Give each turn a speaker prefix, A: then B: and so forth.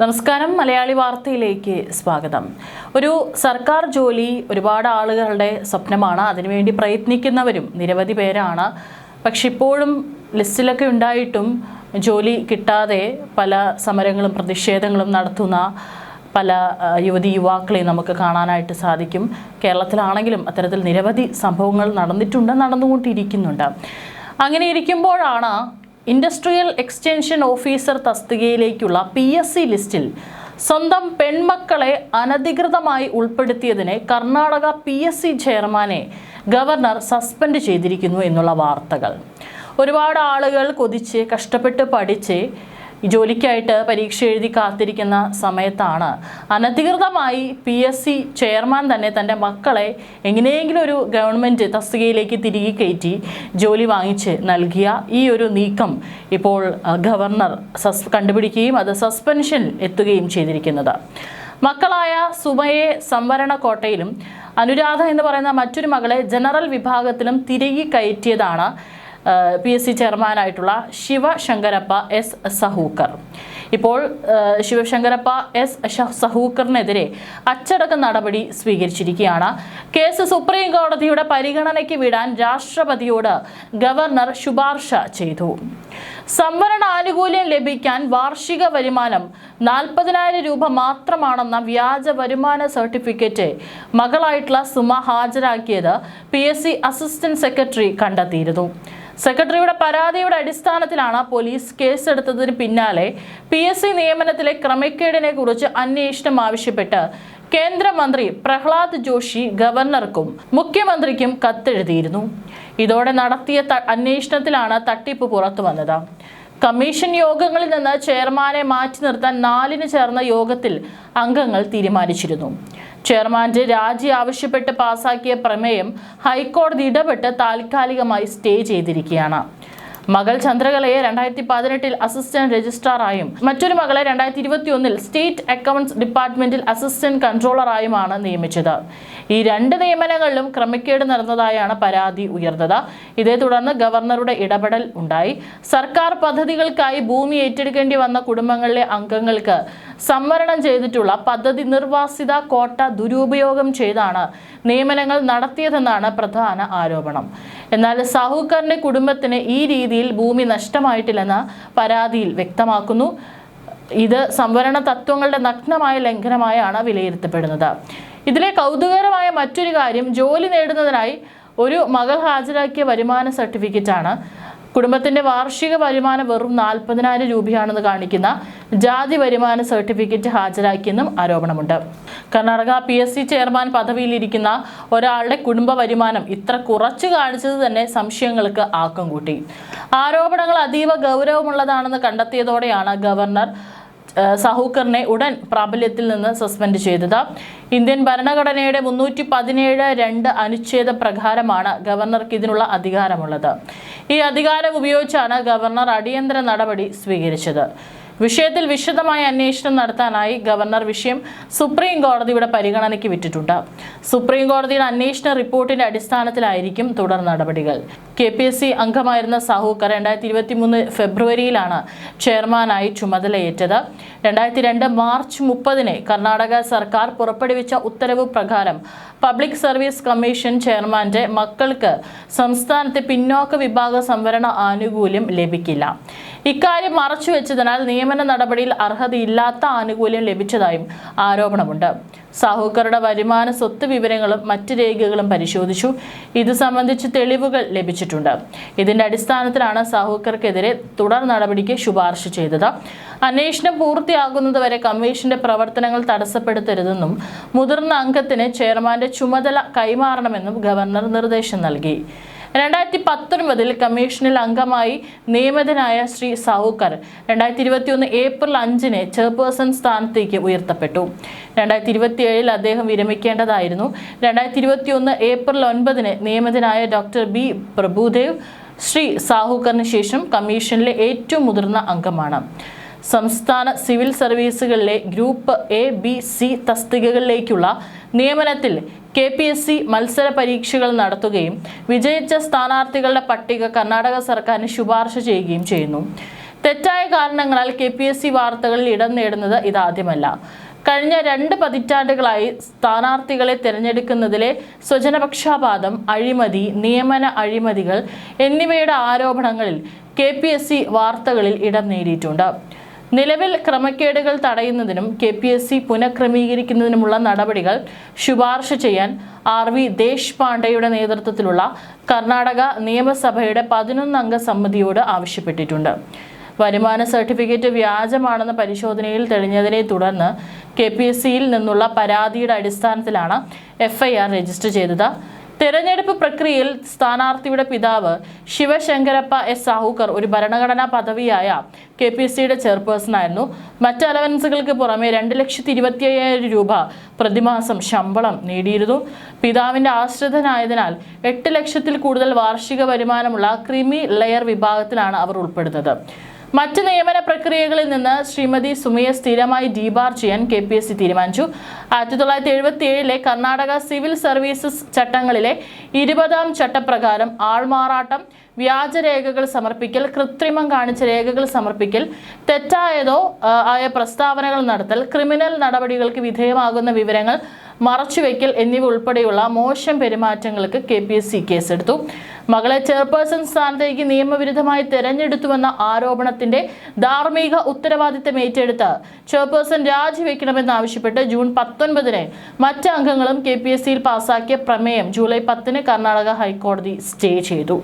A: നമസ്കാരം. മലയാളി വാർത്തയിലേക്ക് സ്വാഗതം. ഒരു സർക്കാർ ജോലി ഒരുപാട് ആളുകളുടെ സ്വപ്നമാണ്. അതിനുവേണ്ടി പ്രയത്നിക്കുന്നവരും നിരവധി പേരാണ്. പക്ഷെ ഇപ്പോഴും ലിസ്റ്റിലൊക്കെ ഉണ്ടായിട്ടും ജോലി കിട്ടാതെ പല സമരങ്ങളും പ്രതിഷേധങ്ങളും നടത്തുന്ന പല യുവാക്കളെ നമുക്ക് കാണാനായിട്ട് സാധിക്കും. കേരളത്തിലാണെങ്കിലും അത്തരത്തിൽ നിരവധി സംഭവങ്ങൾ നടന്നുകൊണ്ടിരിക്കുന്നുണ്ട്. അങ്ങനെ ഇരിക്കുമ്പോഴാണ് ഇൻഡസ്ട്രിയൽ എക്സ്റ്റൻഷൻ ഓഫീസർ തസ്തികയിലേക്കുള്ള PSC ലിസ്റ്റിൽ സ്വന്തം പെൺമക്കളെ അനധികൃതമായി ഉൾപ്പെടുത്തിയതിന് കർണാടക PSC ചെയർമാനെ ഗവർണർ സസ്പെൻഡ് ചെയ്തിരിക്കുന്നു എന്നുള്ള വാർത്തകൾ. ഒരുപാട് ആളുകൾ കൊതിച്ച് കഷ്ടപ്പെട്ട് പഠിച്ച് ജോലിക്കായിട്ട് പരീക്ഷ എഴുതി കാത്തിരിക്കുന്ന സമയത്താണ് അനധികൃതമായി PSC ചെയർമാൻ തന്നെ തൻ്റെ മക്കളെ എങ്ങനെയെങ്കിലും ഒരു ഗവൺമെൻറ് തസ്തികയിലേക്ക് തിരികെ കയറ്റി ജോലി വാങ്ങിച്ച് നൽകിയ ഈ ഒരു നീക്കം ഇപ്പോൾ ഗവർണർ കണ്ടുപിടിക്കുകയും അത് സസ്പെൻഷൻ എത്തുകയും ചെയ്തിരിക്കുന്നത്. മക്കളായ സുമയെ സംവരണ കോട്ടയിലും അനുരാധ എന്ന് പറയുന്ന മറ്റൊരു മകളെ ജനറൽ വിഭാഗത്തിലും തിരികെ കയറ്റിയതാണ് PSC ചെയർമാനായിട്ടുള്ള ശിവശങ്കരപ്പ എസ് സഹൂക്കർ. ഇപ്പോൾ ശിവശങ്കരപ്പ എസ് സഹൂക്കറിനെതിരെ അച്ചടക്ക നടപടി സ്വീകരിച്ചിരിക്കുകയാണ്. കേസ് സുപ്രീം കോടതിയുടെ പരിഗണനയ്ക്ക് വിടാൻ രാഷ്ട്രപതിയോട് ഗവർണർ ശുപാർശ ചെയ്തു. സംവരണ ആനുകൂല്യം ലഭിക്കാൻ വാർഷിക വരുമാനം 40,000 രൂപ മാത്രമാണെന്ന വ്യാജ വരുമാന സർട്ടിഫിക്കറ്റ് മകളായിട്ടുള്ള സുമ ഹാജരാക്കിയത് PSC അസിസ്റ്റന്റ് സെക്രട്ടറി കണ്ടെത്തിയിരുന്നു. സെക്രട്ടറിയുടെ പരാതിയുടെ അടിസ്ഥാനത്തിലാണ് പോലീസ് കേസെടുത്തതിന് പിന്നാലെ PSC നിയമനത്തിലെ ക്രമക്കേടിനെ കുറിച്ച് അന്വേഷണം ആവശ്യപ്പെട്ട് കേന്ദ്രമന്ത്രി പ്രഹ്ലാദ് ജോഷി ഗവർണർക്കും മുഖ്യമന്ത്രിക്കും കത്തെഴുതിയിരുന്നു. ഇതോടെ നടത്തിയ അന്വേഷണത്തിലാണ് തട്ടിപ്പ് പുറത്തു വന്നത്. കമ്മീഷൻ യോഗങ്ങളിൽ നിന്ന് ചെയർമാനെ മാറ്റി നിർത്താൻ 4-ന് ചേർന്ന യോഗത്തിൽ അംഗങ്ങൾ തീരുമാനിച്ചിരുന്നു. ചെയർമാന്റെ രാജി ആവശ്യപ്പെട്ട് പാസാക്കിയ പ്രമേയം ഹൈക്കോടതി ഇടപെട്ട് താൽക്കാലികമായി സ്റ്റേ ചെയ്തിരിക്കുകയാണ്. മകൾ ചന്ദ്രകലയെ 2018 അസിസ്റ്റന്റ് രജിസ്ട്രാറായും മറ്റൊരു മകളെ 2021 സ്റ്റേറ്റ് അക്കൗണ്ട്സ് ഡിപ്പാർട്ട്മെന്റിൽ അസിസ്റ്റന്റ് കൺട്രോളറായുമാണ് നിയമിച്ചത്. ഈ 2 നിയമനങ്ങളിലും ക്രമക്കേട് നടന്നതായാണ് പരാതി ഉയർന്നത്. ഇതേ തുടർന്ന് ഗവർണറുടെ ഇടപെടൽ ഉണ്ടായി. സർക്കാർ പദ്ധതികൾക്കായി ഭൂമി ഏറ്റെടുക്കേണ്ടി വന്ന കുടുംബങ്ങളിലെ അംഗങ്ങൾക്ക് സംവരണം ചെയ്തിട്ടുള്ള പദ്ധതി നിർവാസിത കോട്ട ദുരുപയോഗം ചെയ്താണ് നിയമനങ്ങൾ നടത്തിയതെന്നാണ് പ്രധാന ആരോപണം. എന്നാൽ സഹൂക്കറിന്റെ കുടുംബത്തിന് ഈ രീതിയിൽ ഭൂമി നഷ്ടമായിട്ടില്ലെന്ന് പരാതിയിൽ വ്യക്തമാക്കുന്നു. ഇത് സംവരണ തത്വങ്ങളുടെ നഗ്നമായ ലംഘനമായാണ് വിലയിരുത്തപ്പെടുന്നത്. ഇതിലെ കൗതുകകരമായ മറ്റൊരു കാര്യം, ജോലി നേടുന്നതിനായി ഒരു മകൾ ഹാജരാക്കിയ വരുമാന സർട്ടിഫിക്കറ്റാണ്. കുടുംബത്തിന്റെ വാർഷിക വരുമാനം വെറും 40,000 രൂപയാണെന്ന് കാണിക്കുന്ന ജാതി വരുമാന സർട്ടിഫിക്കറ്റ് ഹാജരാക്കിയെന്നും ആരോപണമുണ്ട്. കർണാടക PSC ചെയർമാൻ പദവിയിലിരിക്കുന്ന ഒരാളുടെ കുടുംബ വരുമാനം ഇത്ര കുറച്ചു കാണിച്ചത് തന്നെ സംശയങ്ങൾക്ക് ആക്കം കൂട്ടി. ആരോപണങ്ങൾ അതീവ ഗൗരവമുള്ളതാണെന്ന് കണ്ടെത്തിയതോടെയാണ് ഗവർണർ സഹൂക്കറിനെ ഉടൻ പ്രാബല്യത്തിൽ നിന്ന് സസ്പെൻഡ് ചെയ്തത്. ഇന്ത്യൻ ഭരണഘടനയുടെ 317(2) അനുച്ഛേദ പ്രകാരമാണ് ഗവർണർക്ക് ഇതിനുള്ള അധികാരമുള്ളത്. ഈ അധികാരം ഉപയോഗിച്ചാണ് ഗവർണർ അടിയന്തര നടപടി സ്വീകരിച്ചത്. വിഷയത്തിൽ വിശദമായ അന്വേഷണം നടത്താനായി ഗവർണർ വിഷയം സുപ്രീം കോടതിയുടെ പരിഗണനയ്ക്ക് വിട്ടിട്ടുണ്ട്. സുപ്രീം കോടതിയുടെ അന്വേഷണ റിപ്പോർട്ടിന്റെ അടിസ്ഥാനത്തിലായിരിക്കും തുടർ നടപടികൾ. KPSC അംഗമായിരുന്ന സഹൂക്കർ 2023 ഫെബ്രുവരിയിലാണ് ചെയർമാനായി ചുമതലയേറ്റത്. 2002 മാർച്ച് 30-ന് കർണാടക സർക്കാർ പുറപ്പെടുവിച്ച ഉത്തരവ് പ്രകാരം പബ്ലിക് സർവീസ് കമ്മീഷൻ ചെയർമാന്റെ മക്കൾക്ക് സംസ്ഥാനത്തെ പിന്നോക്ക വിഭാഗ സംവരണ ആനുകൂല്യം ലഭിക്കില്ല. ഇക്കാര്യം മറച്ചുവെച്ചതിനാൽ നിയമന നടപടിയിൽ അർഹതയില്ലാത്ത ആനുകൂല്യം ലഭിച്ചതായും ആരോപണമുണ്ട്. സഹൂക്കറുടെ വരുമാന സ്വത്ത് വിവരങ്ങളും മറ്റ് രേഖകളും പരിശോധിച്ചു. ഇത് സംബന്ധിച്ച് തെളിവുകൾ ലഭിച്ചിട്ടുണ്ട്. ഇതിന്റെ അടിസ്ഥാനത്തിലാണ് സഹൂക്കർക്കെതിരെ തുടർ നടപടിക്ക് ശുപാർശ ചെയ്തത്. അന്വേഷണം പൂർത്തിയാകുന്നതുവരെ കമ്മീഷന്റെ പ്രവർത്തനങ്ങൾ തടസ്സപ്പെടുത്തരുതെന്നും മുതിർന്ന അംഗത്തിന് ചെയർമാന്റെ ചുമതല കൈമാറണമെന്നും ഗവർണർ നിർദ്ദേശം നൽകി. 2019 കമ്മീഷനിൽ അംഗമായി നിയമിതനായ ശ്രീ സഹൂക്കർ 2021 ഏപ്രിൽ 5-ന് ചെയർപേഴ്സൺ സ്ഥാനത്തേക്ക് ഉയർത്തപ്പെട്ടു. 2027 അദ്ദേഹം വിരമിക്കേണ്ടതായിരുന്നു. 2021 ഏപ്രിൽ 9-ന് നിയമിതനായ ഡോക്ടർ B പ്രഭുദേവ് ശ്രീ സഹൂക്കറിന് ശേഷം കമ്മീഷനിലെ ഏറ്റവും മുതിർന്ന അംഗമാണ്. സംസ്ഥാന സിവിൽ സർവീസുകളിലെ ഗ്രൂപ്പ് A, B, C തസ്തികകളിലേക്കുള്ള നിയമനത്തിൽ KPSC മത്സര പരീക്ഷകൾ നടത്തുകയും വിജയിച്ച സ്ഥാനാർത്ഥികളുടെ പട്ടിക കർണാടക സർക്കാരിന് ശുപാർശ ചെയ്യുകയും ചെയ്യുന്നു. തെറ്റായ കാരണങ്ങളാൽ KPSC വാർത്തകളിൽ ഇടം നേടുന്നത് ഇതാദ്യമല്ല. കഴിഞ്ഞ 2 പതിറ്റാണ്ടുകളായി സ്ഥാനാർത്ഥികളെ തിരഞ്ഞെടുക്കുന്നതിലെ സ്വജനപക്ഷപാതം, അഴിമതി, നിയമന അഴിമതികൾ എന്നിവയുടെ ആരോപണങ്ങളിൽ KPSC വാർത്തകളിൽ ഇടം നേടിയിട്ടുണ്ട്. നിലവിൽ ക്രമക്കേടുകൾ തടയുന്നതിനും KPSC പുനഃക്രമീകരിക്കുന്നതിനുമുള്ള നടപടികൾ ശുപാർശ ചെയ്യാൻ RV ദേശ്പാണ്ഡെയുടെ നേതൃത്വത്തിലുള്ള കർണാടക നിയമസഭയുടെ 11 അംഗ സമിതിയോട് ആവശ്യപ്പെട്ടിട്ടുണ്ട്. വരുമാന സർട്ടിഫിക്കറ്റ് വ്യാജമാണെന്ന പരിശോധനയിൽ തെളിഞ്ഞതിനെ തുടർന്ന് KPSCയിൽ നിന്നുള്ള പരാതിയുടെ അടിസ്ഥാനത്തിലാണ് FIR രജിസ്റ്റർ ചെയ്തത്. തെരഞ്ഞെടുപ്പ് പ്രക്രിയയിൽ സ്ഥാനാർത്ഥിയുടെ പിതാവ് ശിവശങ്കരപ്പ എസ് സാഹുക്കർ ഒരു ഭരണഘടനാ പദവിയായ KPSCയുടെ ചെയർപേഴ്സണായിരുന്നു. മറ്റ് അലവൻസുകൾക്ക് പുറമെ 2,25,000 രൂപ പ്രതിമാസം ശമ്പളം നേടിയിരുന്നു. പിതാവിന്റെ ആശ്രിതനായതിനാൽ 8 ലക്ഷത്തിൽ കൂടുതൽ വാർഷിക വരുമാനമുള്ള ക്രീമി ലെയർ വിഭാഗത്തിലാണ് അവർ ഉൾപ്പെടുന്നത്. മറ്റ് നിയമന പ്രക്രിയകളിൽ നിന്ന് ശ്രീമതി സുമയെ സ്ഥിരമായി ഡീബാർ ചെയ്യാൻ KPSC തീരുമാനിച്ചു. 1977 കർണാടക സിവിൽ സർവീസസ് ചട്ടങ്ങളിലെ 20-ാം ചട്ടപ്രകാരം ആൾമാറാട്ടം, വ്യാജരേഖകൾ സമർപ്പിക്കൽ, കൃത്രിമം കാണിച്ച രേഖകൾ സമർപ്പിക്കൽ, തെറ്റായതോ ആയ പ്രസ്താവനകൾ നടത്തൽ, ക്രിമിനൽ നടപടികൾക്ക് വിധേയമാകുന്ന വിവരങ്ങൾ മറച്ചുവെക്കൽ എന്നിവ ഉൾപ്പെടെയുള്ള മോശം പെരുമാറ്റങ്ങൾക്ക് KPSC കേസെടുത്തു. മകളെ ചെയർപേഴ്സൺ സ്ഥാനത്തേക്ക് നിയമവിരുദ്ധമായി തെരഞ്ഞെടുത്തുവെന്ന ആരോപണത്തിന്റെ ധാർമ്മിക ഉത്തരവാദിത്തം ഏറ്റെടുത്ത് ചെയർപേഴ്സൺ രാജിവെക്കണമെന്നാവശ്യപ്പെട്ട് ജൂൺ 19 മറ്റ് അംഗങ്ങളും KPSCയിൽ പാസാക്കിയ പ്രമേയം ജൂലൈ 10 കർണാടക ഹൈക്കോടതി സ്റ്റേ ചെയ്തു.